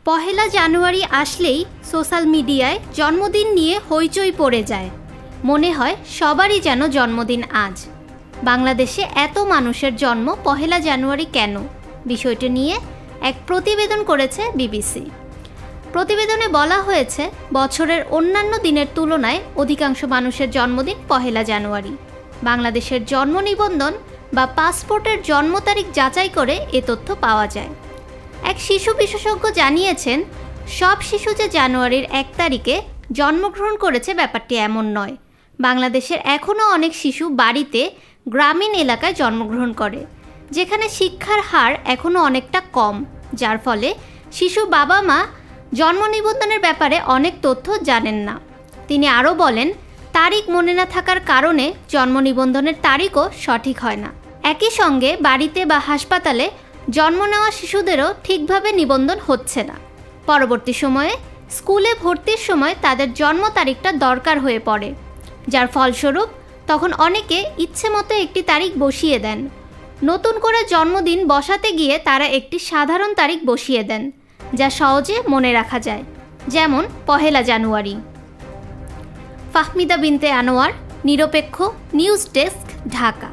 পহেলা জানুয়ারি আসলেই সোশ্যাল মিডিয়ায় জন্মদিন নিয়ে হইচই পড়ে যায়। মনে হয় সবারই যেন জন্মদিন আজ। বাংলাদেশে এত মানুষের জন্ম পহেলা জানুয়ারি কেন, বিষয়টি নিয়ে এক প্রতিবেদন করেছে বিবিসি। প্রতিবেদনে বলা হয়েছে, বছরের অন্যান্য দিনের তুলনায় অধিকাংশ মানুষের জন্মদিন পহেলা জানুয়ারি। বাংলাদেশের জন্ম নিবন্ধন বা পাসপোর্টের জন্ম তারিখ যাচাই করে এ তথ্য পাওয়া যায়। এক শিশু বিশেষজ্ঞ জানিয়েছেন, সব শিশু যে জানুয়ারির 1 তারিখে জন্মগ্রহণ করেছে ব্যাপারটি এমন নয়। বাংলাদেশের এখনও অনেক শিশু বাড়িতে গ্রামীণ এলাকায় জন্মগ্রহণ করে, যেখানে শিক্ষার হার এখনও অনেকটা কম, যার ফলে শিশু বাবা মা জন্ম নিবন্ধনের ব্যাপারে অনেক তথ্য জানেন না। তিনি আরও বলেন, তারিখ মনে না থাকার কারণে জন্ম নিবন্ধনের তারিখও সঠিক হয় না। একই সঙ্গে বাড়িতে বা হাসপাতালে জন্ম নেওয়া শিশুদেরও ঠিকভাবে নিবন্ধন হচ্ছে না। পরবর্তী সময়ে স্কুলে ভর্তির সময় তাদের জন্ম তারিখটা দরকার হয়ে পড়ে, যার ফলস্বরূপ তখন অনেকে ইচ্ছে মতো একটি তারিখ বসিয়ে দেন। নতুন করে জন্মদিন বসাতে গিয়ে তারা একটি সাধারণ তারিখ বসিয়ে দেন, যা সহজে মনে রাখা যায়, যেমন পহেলা জানুয়ারি। ফাহমিদা বিনতে আনোয়ার, নিরপেক্ষ নিউজ ডেস্ক, ঢাকা।